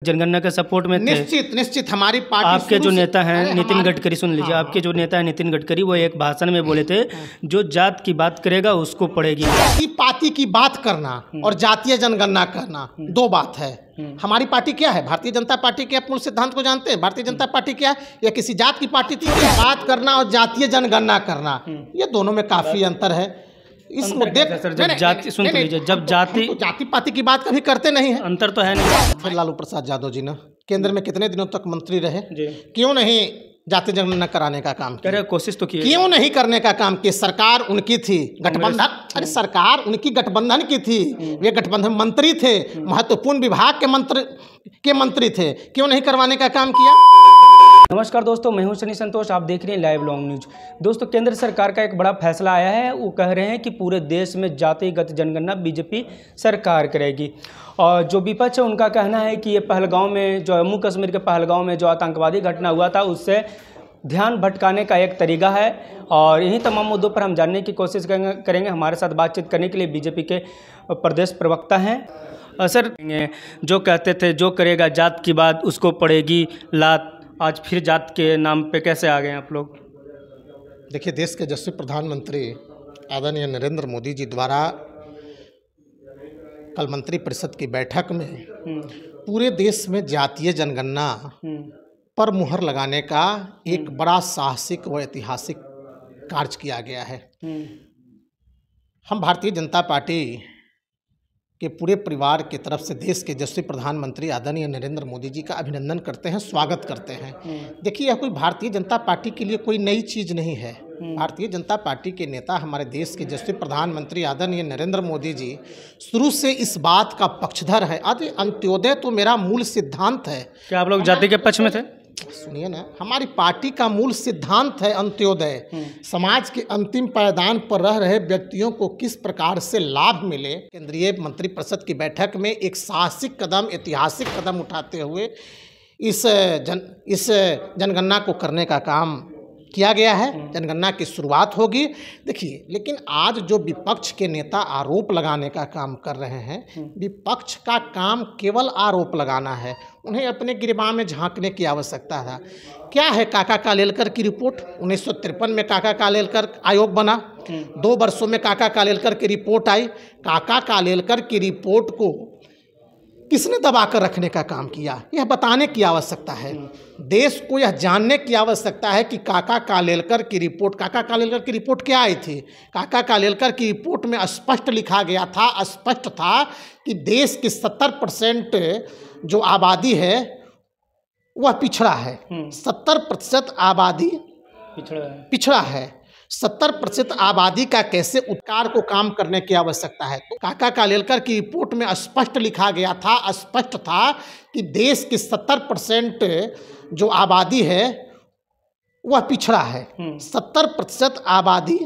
जनगणना के सपोर्ट में थे। निश्चित निश्चित हमारी पार्टी आपके जो नेता हैं नितिन गडकरी, सुन लीजिए, आपके जो नेता हैं नितिन गडकरी, वो एक भाषण में बोले थे जो जात की बात करेगा उसको पड़ेगी। पार्टी की बात करना और जातीय जनगणना करना दो बात है। हमारी पार्टी क्या है? भारतीय जनता पार्टी के मूल सिद्धांत को जानते हैं? भारतीय जनता पार्टी क्या है? या किसी जात की पार्टी थी? बात करना और जातीय जनगणना करना, ये दोनों में काफी अंतर है। इस मुद्दे सर, जब जाति, सुन लीजिए, जब जाति पाति की बात कभी करते नहीं है, अंतर तो है नहीं। फिर लालू प्रसाद यादव जी ने केंद्र में कितने दिनों तक मंत्री रहे, क्यों नहीं जाति जनगणना कराने का काम किया? कोशिश तो की, क्यों नहीं करने का काम किया? सरकार उनकी थी, गठबंधन, अरे सरकार उनकी गठबंधन की थी, वे गठबंधन मंत्री थे, महत्वपूर्ण विभाग के मंत्री थे, क्यों नहीं करवाने का काम किया? नमस्कार दोस्तों, मैं हूं सनी संतोष, आप देख रहे हैं लाइव लॉन्ग न्यूज। दोस्तों, केंद्र सरकार का एक बड़ा फैसला आया है। वो कह रहे हैं कि पूरे देश में जातिगत जनगणना बीजेपी सरकार करेगी। और जो विपक्ष है उनका कहना है कि ये पहलगांव में, जो जम्मू कश्मीर के पहलगांव में जो आतंकवादी घटना हुआ था, उससे ध्यान भटकाने का एक तरीका है। और इन्हीं तमाम मुद्दों पर हम जानने की कोशिश करेंगे। हमारे साथ बातचीत करने के लिए बीजेपी के प्रदेश प्रवक्ता हैं। सर, जो कहते थे जो करेगा जात की बात उसको पड़ेगी लात, आज फिर जात के नाम पे कैसे आ गए आप लोग? देखिए, देश के यशस्वी प्रधानमंत्री आदरणीय नरेंद्र मोदी जी द्वारा कल मंत्रिपरिषद की बैठक में पूरे देश में जातीय जनगणना पर मुहर लगाने का एक बड़ा साहसिक व ऐतिहासिक कार्य किया गया है। हम भारतीय जनता पार्टी के पूरे परिवार की तरफ से देश के यशस्वी प्रधानमंत्री आदरणीय नरेंद्र मोदी जी का अभिनंदन करते हैं, स्वागत करते हैं। देखिए, यह कोई भारतीय जनता पार्टी के लिए कोई नई चीज़ नहीं है। भारतीय जनता पार्टी के नेता, हमारे देश के यशस्वी प्रधानमंत्री आदरणीय नरेंद्र मोदी जी शुरू से इस बात का पक्षधर है। अरे अंत्योदय तो मेरा मूल सिद्धांत है। क्या आप लोग जाति के पक्ष में थे? सुनिए ना, हमारी पार्टी का मूल सिद्धांत है अंत्योदय। समाज के अंतिम पायदान पर रह रहे व्यक्तियों को किस प्रकार से लाभ मिले। केंद्रीय मंत्रिपरिषद की बैठक में एक साहसिक कदम, ऐतिहासिक कदम उठाते हुए इस जनगणना को करने का काम किया गया है। जनगणना की शुरुआत होगी। देखिए, लेकिन आज जो विपक्ष के नेता आरोप लगाने का काम कर रहे हैं, विपक्ष का काम केवल आरोप लगाना है। उन्हें अपने गिरबान में झांकने की आवश्यकता था। क्या है काका कालेलकर की रिपोर्ट? 1953 में काका कालेलकर आयोग बना, 2 वर्षों में काका कालेलकर की रिपोर्ट आई। काका कालेलकर की रिपोर्ट को किसने दबाकर रखने का काम किया, यह बताने की आवश्यकता है। देश को यह जानने की आवश्यकता है कि काका कालेलकर की रिपोर्ट क्या आई थी। काका कालेलकर की रिपोर्ट में स्पष्ट लिखा गया था, स्पष्ट था कि देश की 70% जो आबादी है वह पिछड़ा है। 70% आबादी पिछड़ा है। 70% आबादी का कैसे उत्कार को काम करने की आवश्यकता है। तो काका कालेलकर की रिपोर्ट में स्पष्ट लिखा गया था, स्पष्ट था कि देश की 70% जो आबादी है वह पिछड़ा है। 70% आबादी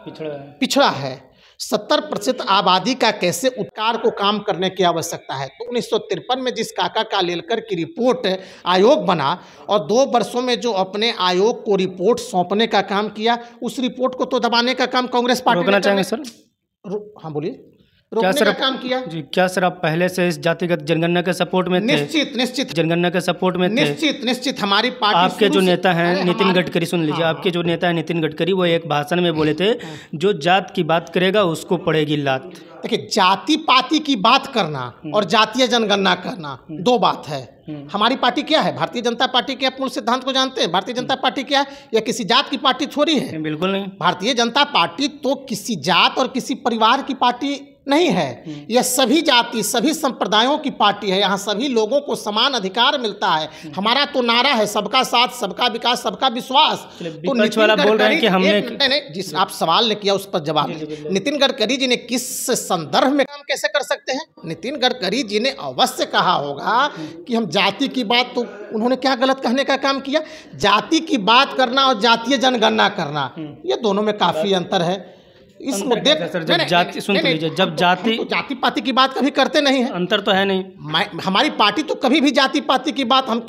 पिछड़ा है। 70% आबादी का कैसे उत्कार को काम करने की आवश्यकता है। तो 1953 में जिस काका कालेलकर की रिपोर्ट आयोग बना और 2 वर्षों में जो अपने आयोग को रिपोर्ट सौंपने का काम किया, उस रिपोर्ट को तो दबाने का काम कांग्रेस पार्टी रोकना चाहेंगे सर? हाँ बोलिए। रोकने का काम किया जी। क्या सर, आप पहले से इस जातिगत जनगणना के सपोर्ट में थे? निश्चित जनगणना के सपोर्ट में थे। निश्चित हमारी पार्टी, आपके जो नेता हैं नितिन गडकरी, सुन लीजिए, आपके जो नेता हैं नितिन गडकरी, वो एक भाषण में बोले थे जो जात की बात करेगा उसको पड़ेगी लात। देखिए, जाति पाति की बात करना और जातीय जनगणना करना दो बात है। हमारी पार्टी क्या है? भारतीय जनता पार्टी के मूल सिद्धांत को जानते हैं? भारतीय जनता पार्टी क्या है? या किसी जात की पार्टी थोड़ी है। बिल्कुल नहीं। भारतीय जनता पार्टी तो किसी जात और किसी परिवार की पार्टी नहीं है। यह सभी जाति, सभी संप्रदायों की पार्टी है। यहाँ सभी लोगों को समान अधिकार मिलता है। हमारा तो नारा है सबका साथ, सबका विकास, सबका विश्वास। तो नितिन वाला बोल रहे हैं कि हमने नहीं, जिस आप सवाल ने किया उस पर जवाब दें। नितिन गडकरी जी ने किस संदर्भ में काम कैसे कर सकते हैं? नितिन गडकरी जी ने अवश्य कहा होगा कि हम जाति की बात, तो उन्होंने क्या गलत कहने का काम किया? जाति की बात करना और जातीय जनगणना करना, ये दोनों में काफी अंतर है। इस अंतर मुद्दे कैसा है सर? जब जाति सुन तो लीजिए, जब जाति तो जाति पाति की बात कभी करते नहीं है। अंतर तो है नहीं। हमारी पार्टी तो कभी भी जाति पाति की बात हम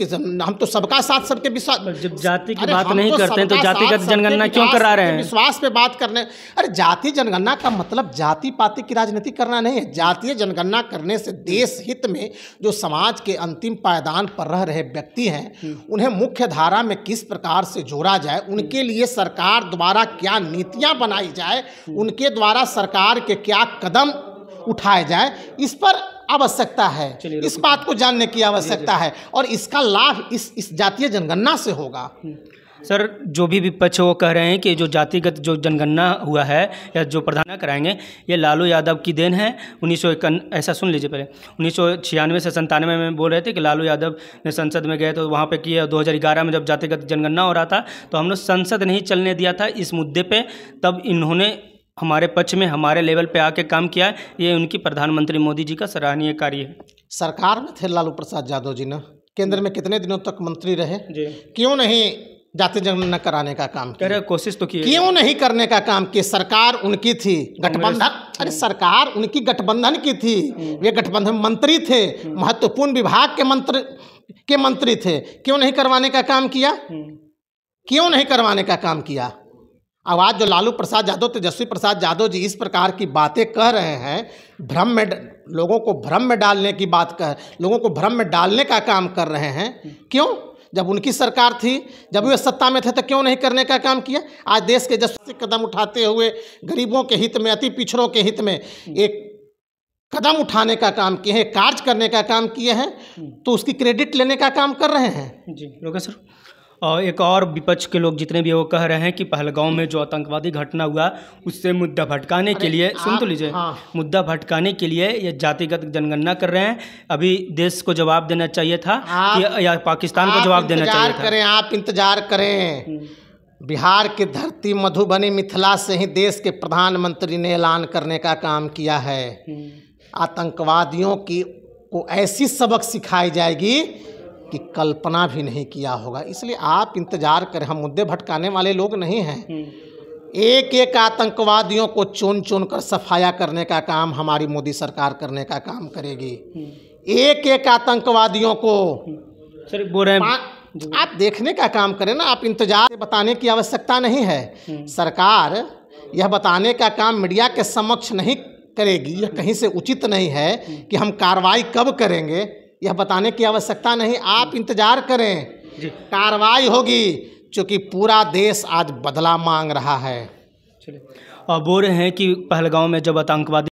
तो सबका साथ सबके विश्वास। जब जाति की अरे बात हम नहीं तो करते हैं तो सबका जातिगत साथ जनगणना सबके क्यों करा रहे सबके हैं? विश्वास पे बात करने। अरे जाति जनगणना का मतलब जाति पाति की राजनीति करना नहीं है। जातीय जनगणना करने से देश हित में जो समाज के अंतिम पायदान पर रह रहे व्यक्ति हैं उन्हें मुख्य धारा में किस प्रकार से जोड़ा जाए, उनके लिए सरकार द्वारा क्या नीतियां बनाई जाए, उनके द्वारा सरकार के क्या कदम उठाए जाए, इस पर आवश्यकता है। इस बात को जानने की आवश्यकता है और इसका लाभ इस जातीय जनगणना से होगा। सर जो भी विपक्ष वो कह रहे हैं कि जो जातिगत जो जनगणना हुआ है या जो प्रधान कराएंगे ये लालू यादव की देन है। 1951 ऐसा सुन लीजिए, पहले 1996 से 97 में बोल रहे थे कि लालू यादव ने संसद में गए तो वहाँ पे किए। 2011 में जब जातिगत जनगणना हो रहा था तो हम लोग संसद नहीं चलने दिया था इस मुद्दे पर, तब इन्होंने हमारे पक्ष में हमारे लेवल पे आके काम किया है। ये उनकी प्रधानमंत्री मोदी जी का सराहनीय कार्य है। सरकार में थे लालू प्रसाद यादव जी ना, केंद्र में कितने दिनों तक मंत्री रहे जी, क्यों नहीं जाति जनगणना कराने का काम कह रहे कोशिश तो की, क्यों नहीं करने का काम किया? सरकार उनकी थी, गठबंधन, अरे सरकार उनकी गठबंधन की थी, वे गठबंधन मंत्री थे, महत्वपूर्ण विभाग के मंत्री थे, क्यों नहीं करवाने का काम किया? क्यों नहीं करवाने का काम किया? अब आज जो लालू प्रसाद यादव, तेजस्वी प्रसाद यादव जी इस प्रकार की बातें कह रहे हैं, भ्रम में लोगों को भ्रम में डालने की बात लोगों को भ्रम में डालने का काम कर रहे हैं। क्यों? जब उनकी सरकार थी, जब वे सत्ता में थे तो क्यों नहीं करने का काम किया? आज देश के यशस्वी कदम उठाते हुए गरीबों के हित में, अति पिछड़ों के हित में एक कदम उठाने का काम किए हैं, कार्य करने का काम किए हैं, तो उसकी क्रेडिट लेने का काम कर रहे हैं। जी लोकेश सर, और एक और विपक्ष के लोग जितने भी वो कह रहे हैं कि पहलगांव में जो आतंकवादी घटना हुआ उससे मुद्दा भटकाने के लिए, सुन तो लीजिए, मुद्दा भटकाने के लिए ये जातिगत जनगणना कर रहे हैं। अभी देश को जवाब देना चाहिए था या पाकिस्तान को जवाब देना चाहिए था? आप इंतजार करें। बिहार की धरती मधुबनी मिथिला से ही देश के प्रधानमंत्री ने ऐलान करने का काम किया है। आतंकवादियों को ऐसी सबक सिखाई जाएगी कि कल्पना भी नहीं किया होगा। इसलिए आप इंतजार करें, हम मुद्दे भटकाने वाले लोग नहीं हैं। एक एक आतंकवादियों को चुन चुन कर सफाया करने का काम हमारी मोदी सरकार करने का काम करेगी। एक एक आतंकवादियों को सर बोल रहे हैं, आप देखने का काम करें ना, आप इंतजार बताने की आवश्यकता नहीं है। सरकार यह बताने का काम मीडिया के समक्ष नहीं करेगी, यह कहीं से उचित नहीं है कि हम कार्रवाई कब करेंगे, यह बताने की आवश्यकता नहीं। आप इंतजार करें, कार्रवाई होगी, क्योंकि पूरा देश आज बदला मांग रहा है। और बोल रहे हैं कि पहलगांव में जब आतंकवादी